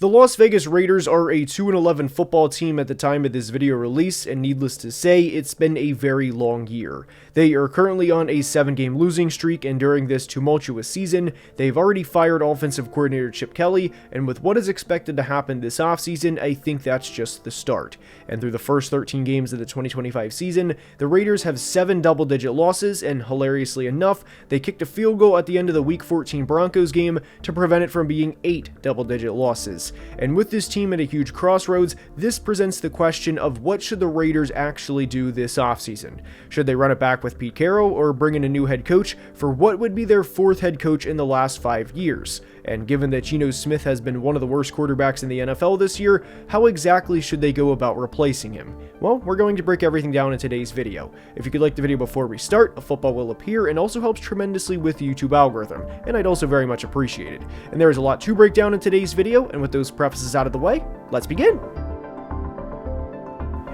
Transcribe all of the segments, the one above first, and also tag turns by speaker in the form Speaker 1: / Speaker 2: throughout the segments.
Speaker 1: The Las Vegas Raiders are a 2-11 football team at the time of this video release, and needless to say, it's been a very long year. They are currently on a 7-game losing streak, and during this tumultuous season, they've already fired offensive coordinator Chip Kelly, and with what is expected to happen this offseason, I think that's just the start. And through the first 13 games of the 2025 season, the Raiders have 7 double-digit losses, and hilariously enough, they kicked a field goal at the end of the Week 14 Broncos game to prevent it from being 8 double-digit losses. And with this team at a huge crossroads, this presents the question of what should the Raiders actually do this offseason? Should they run it back with Pete Carroll or bring in a new head coach for what would be their 4th head coach in the last 5 years? And given that Geno Smith has been one of the worst quarterbacks in the NFL this year, how exactly should they go about replacing him? Well, we're going to break everything down in today's video. If you could like the video before we start, a football will appear and also helps tremendously with the YouTube algorithm, and I'd also very much appreciate it. And there is a lot to break down in today's video, and with those prefaces out of the way, let's begin!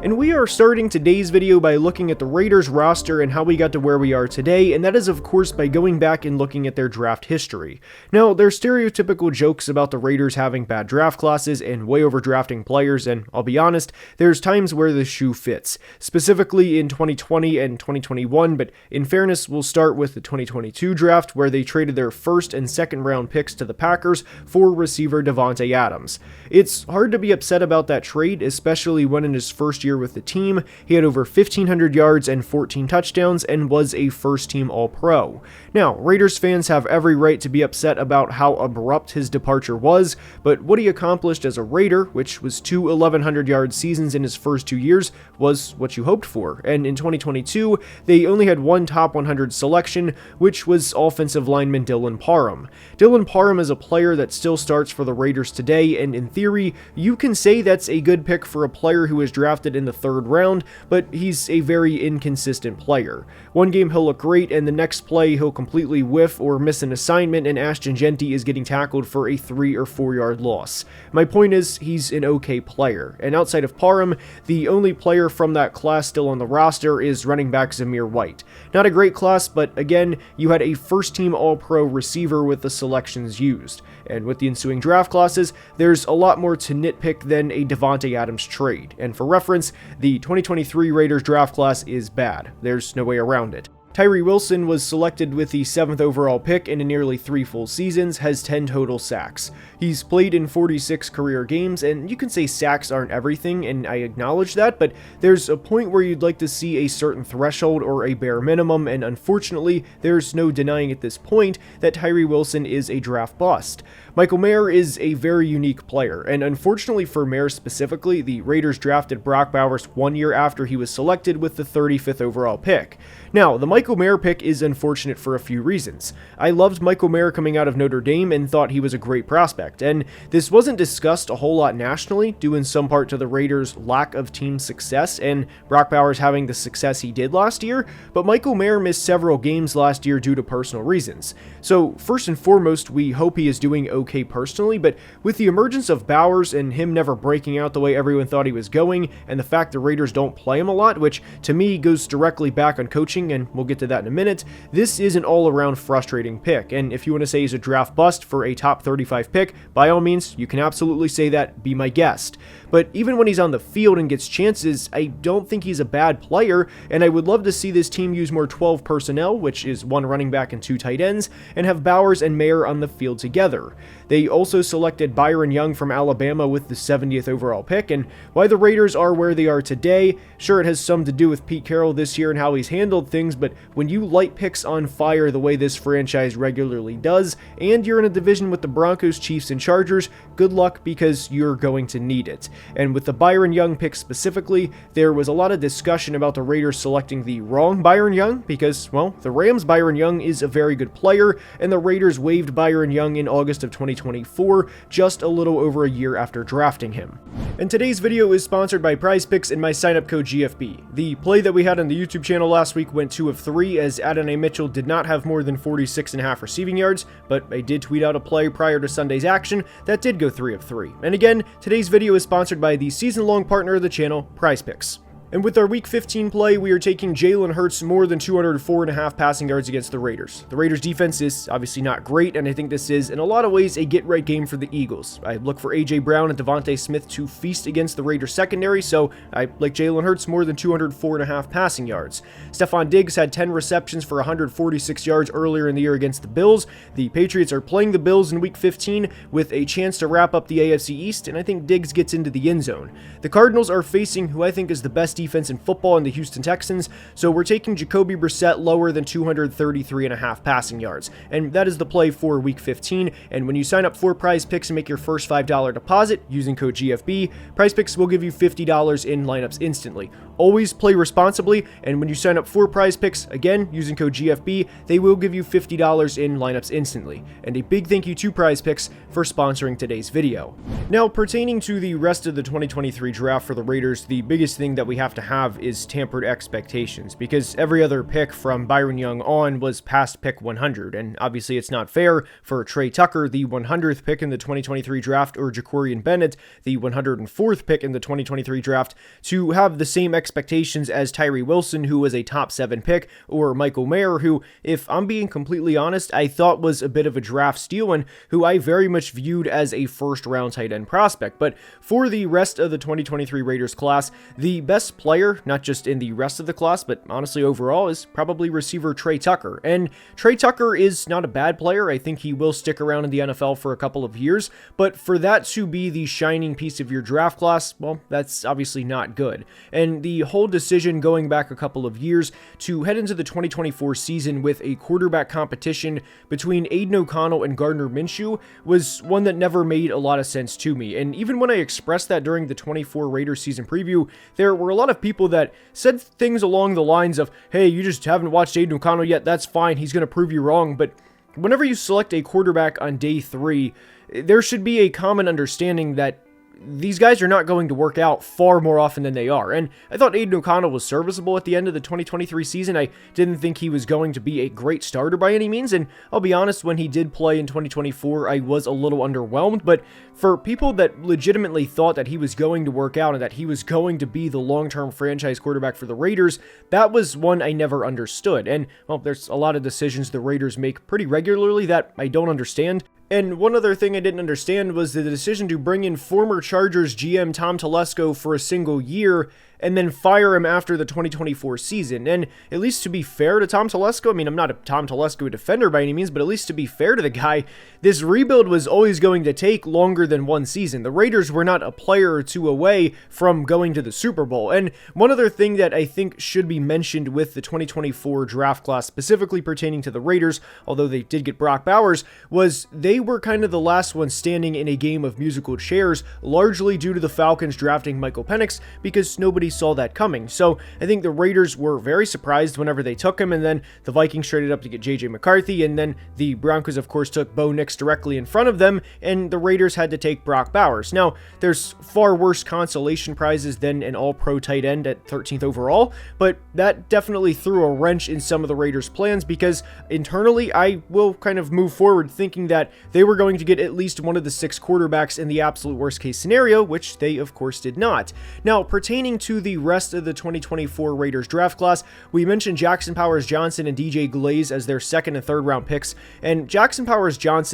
Speaker 1: And we are starting today's video by looking at the Raiders roster and how we got to where we are today, and that is of course by going back and looking at their draft history. Now, there's stereotypical jokes about the Raiders having bad draft classes and way overdrafting players, and I'll be honest, there's times where the shoe fits, specifically in 2020 and 2021, but in fairness, we'll start with the 2022 draft where they traded their 1st and 2nd round picks to the Packers for receiver Davante Adams. It's hard to be upset about that trade, especially when in his first year with the team, he had over 1,500 yards and 14 touchdowns and was a first-team All-Pro. Now, Raiders fans have every right to be upset about how abrupt his departure was, but what he accomplished as a Raider, which was 2 1,100-yard seasons in his first 2 years, was what you hoped for, and in 2022, they only had one top 100 selection, which was offensive lineman Dylan Parham. Dylan Parham is a player that still starts for the Raiders today, and in theory, you can say that's a good pick for a player who was drafted in the 3rd round, but he's a very inconsistent player. One game he'll look great, and the next play he'll completely whiff or miss an assignment, and Ashton Jeanty is getting tackled for a 3 or 4 yard loss. My point is, he's an okay player, and outside of Parham, the only player from that class still on the roster is running back Zamir White. Not a great class, but again, you had a first-team All-Pro receiver with the selections used. And with the ensuing draft classes, there's a lot more to nitpick than a Davante Adams trade. And for reference, the 2023 Raiders draft class is bad. There's no way around it. Tyree Wilson was selected with the 7th overall pick and in nearly 3 full seasons has 10 total sacks. He's played in 46 career games, and you can say sacks aren't everything, and I acknowledge that, but there's a point where you'd like to see a certain threshold or a bare minimum, and unfortunately, there's no denying at this point that Tyree Wilson is a draft bust. Michael Mayer is a very unique player, and unfortunately for Mayer specifically, the Raiders drafted Brock Bowers 1 year after he was selected with the 35th overall pick. Now, the Michael Mayer pick is unfortunate for a few reasons. I loved Michael Mayer coming out of Notre Dame and thought he was a great prospect, and this wasn't discussed a whole lot nationally, due in some part to the Raiders' lack of team success and Brock Bowers having the success he did last year, but Michael Mayer missed several games last year due to personal reasons. So, first and foremost, we hope he is doing okay personally, but with the emergence of Bowers and him never breaking out the way everyone thought he was going, and the fact the Raiders don't play him a lot, which to me goes directly back on coaching, and we'll get to that in a minute, this is an all-around frustrating pick, and if you want to say he's a draft bust for a top 35 pick, by all means, you can absolutely say that, be my guest. But even when he's on the field and gets chances, I don't think he's a bad player, and I would love to see this team use more 12 personnel, which is 1 running back and 2 tight ends, and have Bowers and Mayer on the field together. They also selected Byron Young from Alabama with the 70th overall pick, and why the Raiders are where they are today, sure, it has some to do with Pete Carroll this year and how he's handled things, but when you light picks on fire the way this franchise regularly does, and you're in a division with the Broncos, Chiefs, and Chargers, good luck because you're going to need it. And with the Byron Young pick specifically, there was a lot of discussion about the Raiders selecting the wrong Byron Young because, well, the Rams' Byron Young is a very good player, and the Raiders waived Byron Young in August of 2024, just a little over a year after drafting him. And today's video is sponsored by PrizePicks and my sign-up code GFB. The play that we had on the YouTube channel last week went 2 of 3 as Adonai Mitchell did not have more than 46.5 receiving yards, but I did tweet out a play prior to Sunday's action that did go 3 of 3. And again, today's video is sponsored by the season-long partner of the channel, PrizePicks. And with our Week 15 play, we are taking Jalen Hurts more than 204.5 passing yards against the Raiders. The Raiders' defense is obviously not great, and I think this is, in a lot of ways, a get-right game for the Eagles. I look for A.J. Brown and Devontae Smith to feast against the Raiders' secondary, so I like Jalen Hurts more than 204.5 passing yards. Stephon Diggs had 10 receptions for 146 yards earlier in the year against the Bills. The Patriots are playing the Bills in Week 15 with a chance to wrap up the AFC East, and I think Diggs gets into the end zone. The Cardinals are facing who I think is the best defense in football in the Houston Texans, so we're taking Jacoby Brissett lower than 233.5 passing yards, and that is the play for Week 15. And when you sign up for Prize Picks and make your first $5 deposit using code GFB, Prize Picks will give you $50 in lineups instantly. Always play responsibly, and when you sign up for Prize Picks, again, using code GFB, they will give you $50 in lineups instantly. And a big thank you to Prize Picks for sponsoring today's video. Now, pertaining to the rest of the 2023 draft for the Raiders, the biggest thing that we have to have is tempered expectations, because every other pick from Byron Young on was past pick 100, and obviously it's not fair for Trey Tucker, the 100th pick in the 2023 draft, or Jacorian Bennett, the 104th pick in the 2023 draft, to have the same expectations as Tyree Wilson, who was a top 7 pick, or Michael Mayer, who, if I'm being completely honest, I thought was a bit of a draft steal and who I very much viewed as a first-round tight end prospect. But for the rest of the 2023 Raiders class, the best player, not just in the rest of the class, but honestly overall, is probably receiver Trey Tucker. And Trey Tucker is not a bad player. I think he will stick around in the NFL for a couple of years, but for that to be the shining piece of your draft class, well, that's obviously not good. And the whole decision going back a couple of years to head into the 2024 season with a quarterback competition between Aiden O'Connell and Gardner Minshew was one that never made a lot of sense to me. And even when I expressed that during the 24 Raiders season preview, there were a lot of people that said things along the lines of, hey, you just haven't watched Aiden O'Connell yet, that's fine, he's going to prove you wrong. But whenever you select a quarterback on day 3, there should be a common understanding that these guys are not going to work out far more often than they are. And I thought Aiden O'Connell was serviceable at the end of the 2023 season. I didn't think he was going to be a great starter by any means, and I'll be honest, when he did play in 2024, I was a little underwhelmed. But for people that legitimately thought that he was going to work out and that he was going to be the long-term franchise quarterback for the Raiders, that was one I never understood. And, well, there's a lot of decisions the Raiders make pretty regularly that I don't understand. And one other thing I didn't understand was the decision to bring in former Chargers GM Tom Telesco for a single year and then fire him after the 2024 season. And at least to be fair to Tom Telesco, I mean, I'm not a Tom Telesco defender by any means, but at least to be fair to the guy, this rebuild was always going to take longer than one season. The Raiders were not a player or two away from going to the Super Bowl. And one other thing that I think should be mentioned with the 2024 draft class, specifically pertaining to the Raiders, although they did get Brock Bowers, was they were kind of the last one standing in a game of musical chairs, largely due to the Falcons drafting Michael Penix, because nobody saw that coming. So I think the Raiders were very surprised whenever they took him, and then the Vikings traded up to get JJ McCarthy, and then the Broncos, of course, took Bo Nix directly in front of them, and the Raiders had to take Brock Bowers. Now, there's far worse consolation prizes than an all-pro tight end at 13th overall, but that definitely threw a wrench in some of the Raiders' plans, because internally, I will kind of move forward thinking that they were going to get at least one of the 6 quarterbacks in the absolute worst case scenario, which they of course did not. Now, pertaining to the rest of the 2024 Raiders draft class, we mentioned Jackson Powers-Johnson and DJ Glaze as their 2nd and 3rd round picks, and Jackson Powers-Johnson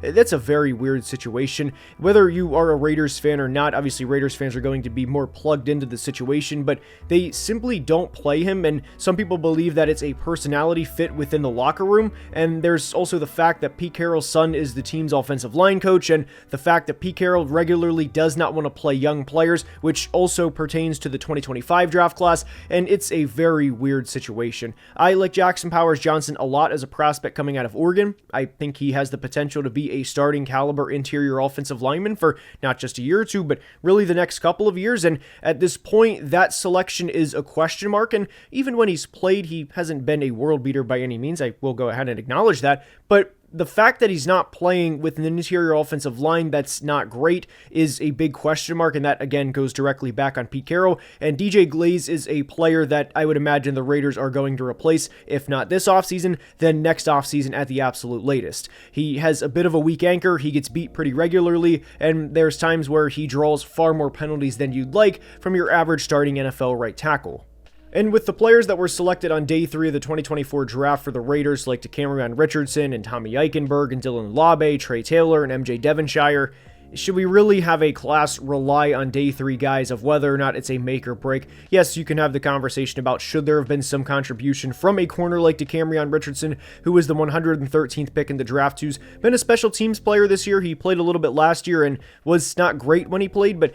Speaker 1: that's a very weird situation. Whether you are a Raiders fan or not, obviously Raiders fans are going to be more plugged into the situation, but they simply don't play him, and some people believe that it's a personality fit within the locker room. And there's also the fact that Pete Carroll's son is the team's offensive line coach, and the fact that Pete Carroll regularly does not want to play young players, which also pertains to the 2025 draft class, and it's a very weird situation. I like Jackson Powers-Johnson a lot as a prospect coming out of Oregon. I think he has the potential to be a starting caliber interior offensive lineman for not just a year or two, but really the next couple of years, and at this point, that selection is a question mark, and even when he's played, he hasn't been a world beater by any means. I will go ahead and acknowledge that, but the fact that he's not playing with an interior offensive line that's not great is a big question mark, and that, again, goes directly back on Pete Carroll. And DJ Glaze is a player that I would imagine the Raiders are going to replace, if not this offseason, then next offseason at the absolute latest. He has a bit of a weak anchor, he gets beat pretty regularly, and there's times where he draws far more penalties than you'd like from your average starting NFL right tackle. And with the players that were selected on day 3 of the 2024 draft for the Raiders, like Cameron Richardson and Tommy Eichenberg and Dylan Labe, Trey Taylor, and MJ Devonshire, should we really have a class rely on day 3 guys of whether or not it's a make or break? Yes, you can have the conversation about should there have been some contribution from a corner like Cameron Richardson, who was the 113th pick in the draft, who's been a special teams player this year. He played a little bit last year and was not great when he played, but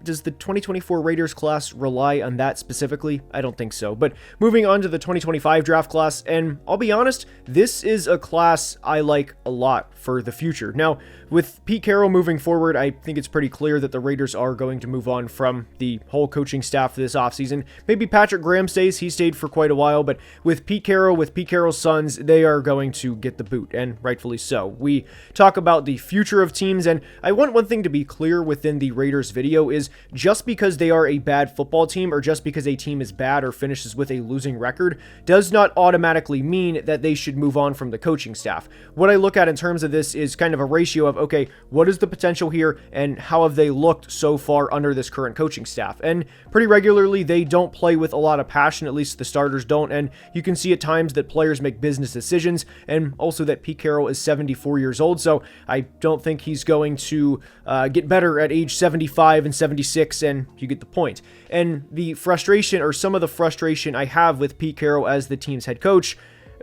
Speaker 1: does the 2024 Raiders class rely on that specifically? I don't think so. But moving on to the 2025 draft class, and I'll be honest, this is a class I like a lot for the future. Now, with Pete Carroll moving forward, I think it's pretty clear that the Raiders are going to move on from the whole coaching staff this offseason. Maybe Patrick Graham stays. He stayed for quite a while, but with Pete Carroll, with Pete Carroll's sons, they are going to get the boot, and rightfully so. We talk about the future of teams, and I want one thing to be clear within the Raiders video is just because they are a bad football team or just because a team is bad or finishes with a losing record does not automatically mean that they should move on from the coaching staff. What I look at in terms of this is kind of a ratio of, okay, what is the potential here and how have they looked so far under this current coaching staff? And pretty regularly, they don't play with a lot of passion, at least the starters don't, and you can see at times that players make business decisions, and also that Pete Carroll is 74 years old, so I don't think he's going to get better at age 75 and 76, and you get the point. And the frustration, or some of the frustration I have with Pete Carroll as the team's head coach,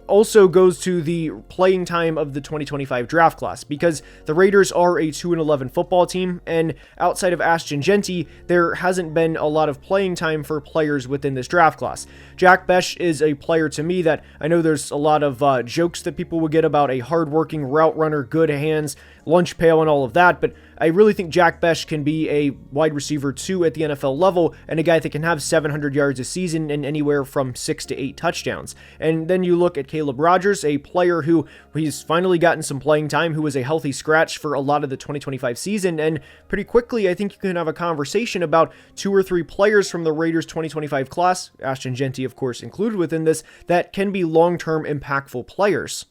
Speaker 1: also goes to the playing time of the 2025 draft class, because the Raiders are a 2-11 football team, and outside of Ashton Jeanty, there hasn't been a lot of playing time for players within this draft class. Jack Bech is a player to me that I know there's a lot of jokes that people will get about a hardworking route runner, good hands, lunch pail, and all of that, but I really think Jack Bech can be a wide receiver 2 at the NFL level, and a guy that can have 700 yards a season and anywhere from 6 to 8 touchdowns. And then you look at Caleb Rogers, a player who he's finally gotten some playing time, who was a healthy scratch for a lot of the 2025 season, and pretty quickly I think you can have a conversation about 2 or 3 players from the Raiders 2025 class, Ashton Jeanty of course included within this, that can be long-term impactful players.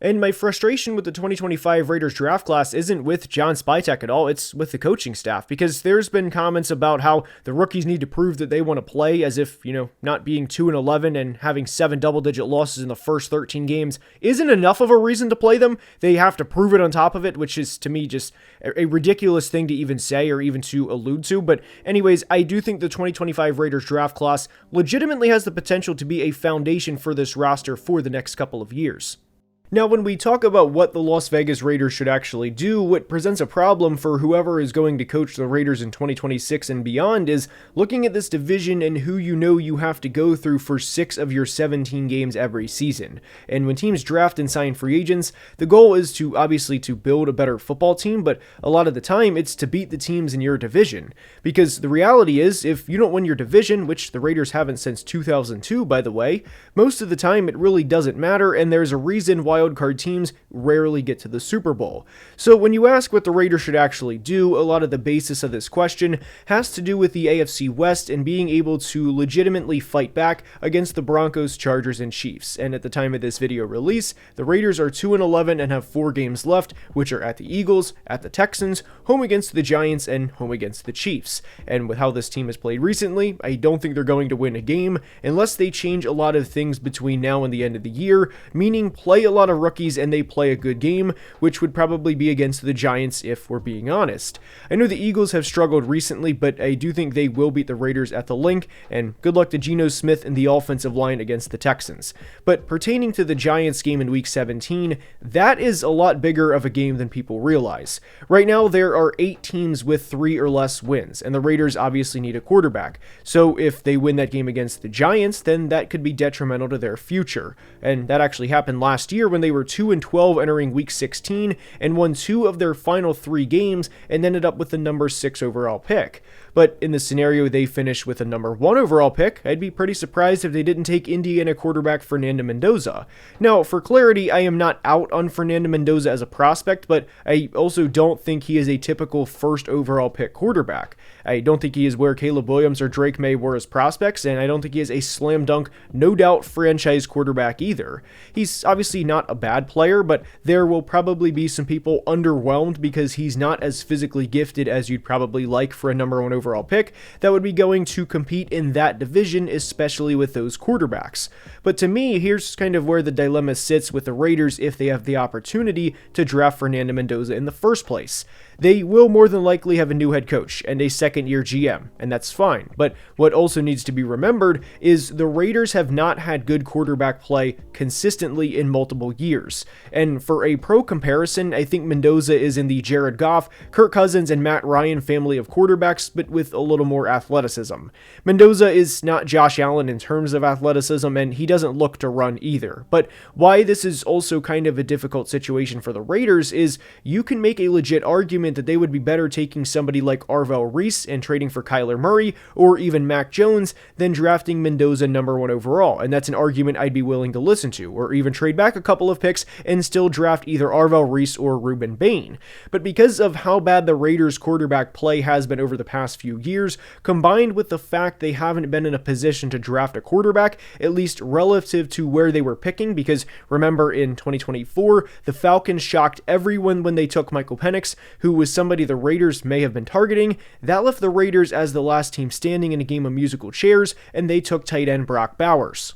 Speaker 1: And my frustration with the 2025 Raiders draft class isn't with John Spytek at all, it's with the coaching staff, because there's been comments about how the rookies need to prove that they want to play, as if, not being 2-11 and having 7 double-digit losses in the first 13 games isn't enough of a reason to play them. They have to prove it on top of it, which is, to me, just a ridiculous thing to even say or even to allude to. But anyways, I do think the 2025 Raiders draft class legitimately has the potential to be a foundation for this roster for the next couple of years. Now, when we talk about what the Las Vegas Raiders should actually do, what presents a problem for whoever is going to coach the Raiders in 2026 and beyond is looking at this division and who you have to go through for 6 of your 17 games every season. And when teams draft and sign free agents, the goal is to obviously to build a better football team, but a lot of the time it's to beat the teams in your division. Because the reality is, if you don't win your division, which the Raiders haven't since 2002, by the way, most of the time it really doesn't matter, and there's a reason why wildcard teams rarely get to the Super Bowl. So when you ask what the Raiders should actually do, a lot of the basis of this question has to do with the AFC West and being able to legitimately fight back against the Broncos, Chargers, and Chiefs. And at the time of this video release, the Raiders are 2-11 and have 4 games left, which are at the Eagles, at the Texans, home against the Giants, and home against the Chiefs. And with how this team has played recently, I don't think they're going to win a game unless they change a lot of things between now and the end of the year, meaning play a lot of rookies and they play a good game, which would probably be against the Giants if we're being honest. I know the Eagles have struggled recently, but I do think they will beat the Raiders at the link, and good luck to Geno Smith and the offensive line against the Texans. But pertaining to the Giants game in Week 17, that is a lot bigger of a game than people realize. Right now, there are 8 teams with 3 or less wins, and the Raiders obviously need a quarterback. So if they win that game against the Giants, then that could be detrimental to their future. And that actually happened last year when they were 2-12 entering Week 16 and won 2 of their final 3 games and ended up with the number 6 overall pick. but in the scenario they finish with a number 1 overall pick, I'd be pretty surprised if they didn't take Indiana quarterback Fernando Mendoza. Now, for clarity, I am not out on Fernando Mendoza as a prospect, but I also don't think he is a typical first overall pick quarterback. I don't think he is where Caleb Williams or Drake May were as prospects, and I don't think he is a slam dunk, no doubt franchise quarterback either. He's obviously not a bad player, but there will probably be some people underwhelmed because he's not as physically gifted as you'd probably like for a number 1 overall pick that would be going to compete in that division, especially with those quarterbacks. But to me, here's kind of where the dilemma sits with the Raiders if they have the opportunity to draft Fernando Mendoza in the first place. They will more than likely have a new head coach and a second-year GM, and that's fine. But what also needs to be remembered is the Raiders have not had good quarterback play consistently in multiple years. And for a pro comparison, I think Mendoza is in the Jared Goff, Kirk Cousins, and Matt Ryan family of quarterbacks, but with a little more athleticism. Mendoza is not Josh Allen in terms of athleticism, and he doesn't look to run either. But why this is also kind of a difficult situation for the Raiders is you can make a legit argument that they would be better taking somebody like Arvell Reese and trading for Kyler Murray or even Mac Jones than drafting Mendoza number 1 overall, and that's an argument I'd be willing to listen to, or even trade back a couple of picks and still draft either Arvell Reese or Ruben Bain. But because of how bad the Raiders quarterback play has been over the past few years, combined with the fact they haven't been in a position to draft a quarterback, at least relative to where they were picking, because remember in 2024, the Falcons shocked everyone when they took Michael Penix, who was somebody the Raiders may have been targeting. That left the Raiders as the last team standing in a game of musical chairs, and they took tight end Brock Bowers.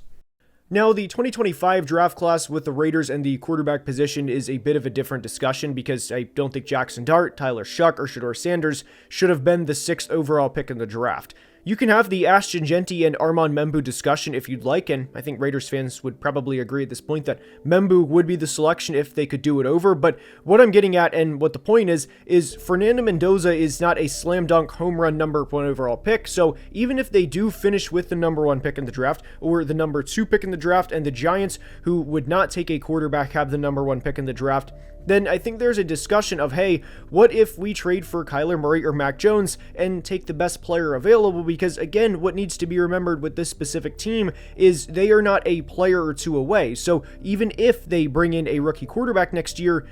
Speaker 1: Now, the 2025 draft class with the Raiders and the quarterback position is a bit of a different discussion because I don't think Jackson Dart, Tyler Shuck, or Shedeur Sanders should have been the 6th overall pick in the draft. You can have the Ashton Genty and Armand Membu discussion if you'd like, and I think Raiders fans would probably agree at this point that Membu would be the selection if they could do it over, but what I'm getting at and what the point is Fernando Mendoza is not a slam dunk home run number 1 overall pick, so even if they do finish with the number 1 pick in the draft or the number 2 pick in the draft and the Giants, who would not take a quarterback, have the number 1 pick in the draft, then I think there's a discussion of, hey, what if we trade for Kyler Murray or Mac Jones and take the best player available? Because again, what needs to be remembered with this specific team is they are not a player or 2 away. So even if they bring in a rookie quarterback next year,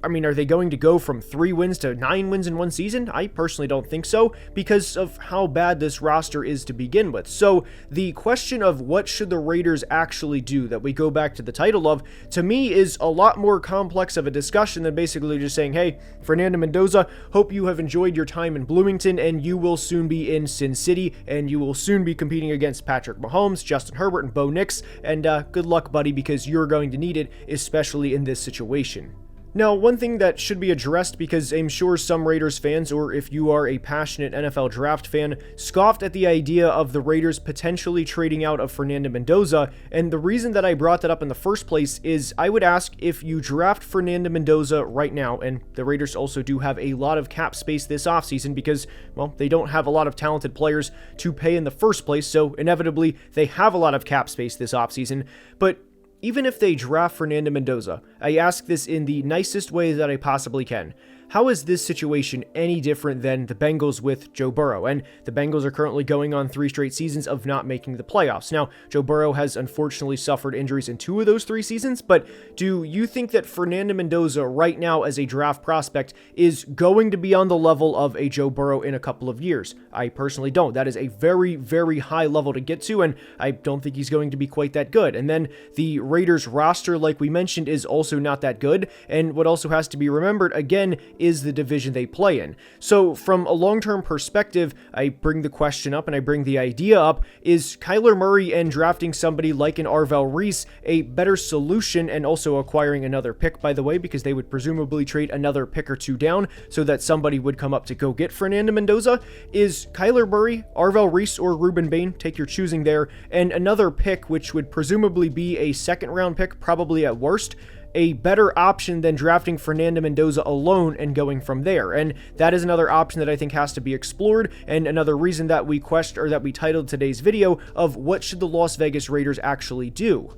Speaker 1: I mean, are they going to go from 3 wins to 9 wins in one season? I personally don't think so because of how bad this roster is to begin with. So the question of what should the Raiders actually do that we go back to the title of, to me, is a lot more complex of a discussion than basically just saying, hey, Fernando Mendoza, hope you have enjoyed your time in Bloomington and you will soon be in Sin City and you will soon be competing against Patrick Mahomes, Justin Herbert, and Bo Nix, and good luck, buddy, because you're going to need it, especially in this situation. Now, one thing that should be addressed, because I'm sure some Raiders fans, or if you are a passionate NFL draft fan, scoffed at the idea of the Raiders potentially trading out of Fernando Mendoza, and the reason that I brought that up in the first place is I would ask if you draft Fernando Mendoza right now, and the Raiders also do have a lot of cap space this offseason because, well, they don't have a lot of talented players to pay in the first place, so inevitably they have a lot of cap space this offseason, but even if they draft Fernando Mendoza, I ask this in the nicest way that I possibly can. How is this situation any different than the Bengals with Joe Burrow? And the Bengals are currently going on 3 straight seasons of not making the playoffs. Now, Joe Burrow has unfortunately suffered injuries in 2 of those 3 seasons, but do you think that Fernando Mendoza right now as a draft prospect is going to be on the level of a Joe Burrow in a couple of years? I personally don't. That is a very, very high level to get to, and I don't think he's going to be quite that good. And then the Raiders roster, like we mentioned, is also not that good, and what also has to be remembered, again, is the division they play in. So from a long-term perspective, I bring the question up and I bring the idea up, is Kyler Murray and drafting somebody like an Arvell Reese a better solution, and also acquiring another pick, by the way, because they would presumably trade another pick or 2 down so that somebody would come up to go get Fernando Mendoza? Is Kyler Murray, Arvell Reese, or Ruben Bain, take your choosing there, and another pick, which would presumably be a second-round pick, probably at worst, a better option than drafting Fernando Mendoza alone and going from there? And that is another option that I think has to be explored, and another reason that we titled today's video of what should the Las Vegas Raiders actually do.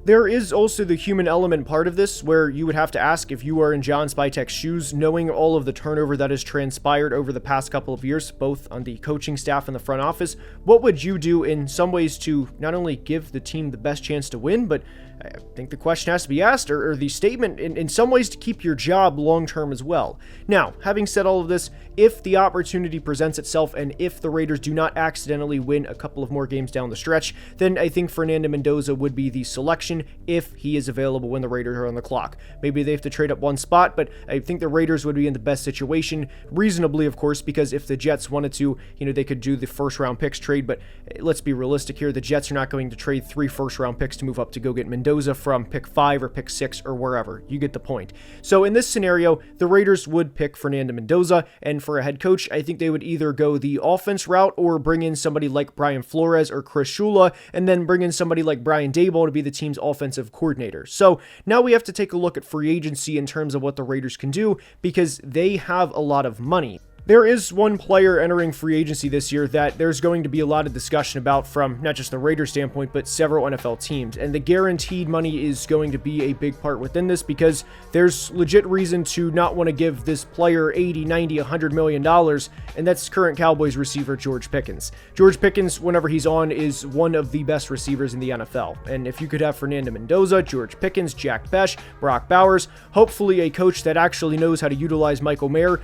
Speaker 1: There is also the human element part of this, where you would have to ask, if you are in John Spytek's shoes, knowing all of the turnover that has transpired over the past couple of years, both on the coaching staff and the front office, what would you do in some ways to not only give the team the best chance to win, but I think the question has to be asked, or the statement, in some ways to keep your job long-term as well. Now, having said all of this, if the opportunity presents itself and if the Raiders do not accidentally win a couple of more games down the stretch, then I think Fernando Mendoza would be the selection if he is available when the Raiders are on the clock. Maybe they have to trade up one spot, but I think the Raiders would be in the best situation, reasonably, of course, because if the Jets wanted to, they could do the first-round picks trade, but let's be realistic here. The Jets are not going to trade 3 first-round picks to move up to go get Mendoza from pick 5 or pick 6 or wherever. You get the point. So in this scenario, the Raiders would pick Fernando Mendoza, and for a head coach, I think they would either go the offense route or bring in somebody like Brian Flores or Chris Shula, and then bring in somebody like Brian Daboll to be the team's offensive coordinator. So now we have to take a look at free agency in terms of what the Raiders can do, because they have a lot of money. There is one player entering free agency this year that there's going to be a lot of discussion about from not just the Raiders standpoint, but several NFL teams. And the guaranteed money is going to be a big part within this, because there's legit reason to not want to give this player $80, $90, $100 million, and that's current Cowboys receiver George Pickens. George Pickens, whenever he's on, is one of the best receivers in the NFL. And if you could have Fernando Mendoza, George Pickens, Jack Besh, Brock Bowers, hopefully a coach that actually knows how to utilize Michael Mayer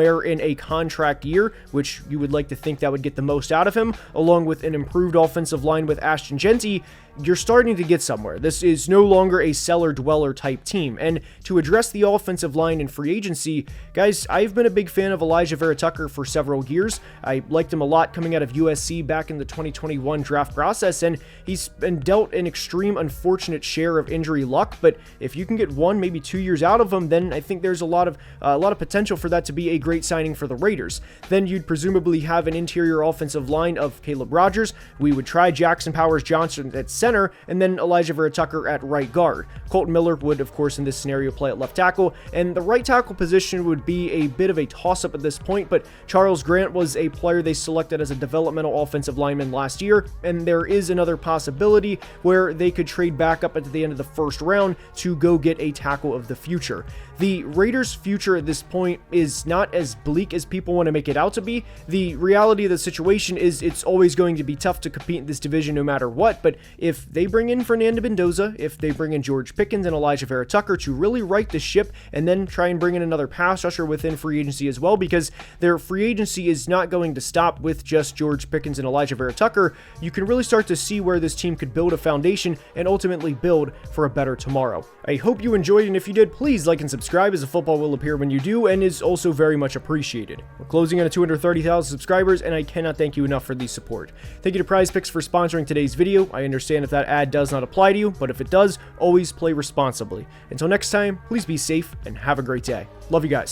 Speaker 1: in a contract year, which you would like to think that would get the most out of him, along with an improved offensive line with Ashton Genty, you're starting to get somewhere. This is no longer a cellar-dweller type team. And to address the offensive line in free agency, guys, I've been a big fan of Elijah Vera Tucker for several years. I liked him a lot coming out of USC back in the 2021 draft process, and he's been dealt an extreme unfortunate share of injury luck, but if you can get 1, maybe 2 years out of him, then I think there's a lot of potential for that to be a great signing for the Raiders. Then you'd presumably have an interior offensive line of Caleb Rogers. We would try Jackson Powers-Johnson at center, and then Elijah Vera Tucker at right guard. Colton Miller would, of course, in this scenario play at left tackle, and the right tackle position would be a bit of a toss-up at this point, but Charles Grant was a player they selected as a developmental offensive lineman last year, and there is another possibility where they could trade back up at the end of the first round to go get a tackle of the future. The Raiders' future at this point is not as bleak as people want to make it out to be. The reality of the situation is it's always going to be tough to compete in this division no matter what, but if they bring in Fernando Mendoza, if they bring in George Pickens and Elijah Vera Tucker to really right the ship, and then try and bring in another pass rusher within free agency as well, because their free agency is not going to stop with just George Pickens and Elijah Vera Tucker, you can really start to see where this team could build a foundation and ultimately build for a better tomorrow. I hope you enjoyed, and if you did, please like and subscribe, as a football will appear when you do and is also very much appreciated. We're closing on 230,000 subscribers, and I cannot thank you enough for the support. Thank you to Prize Picks for sponsoring today's video. I understand if that ad does not apply to you, but if it does, always play responsibly. Until next time, please be safe and have a great day. Love you guys.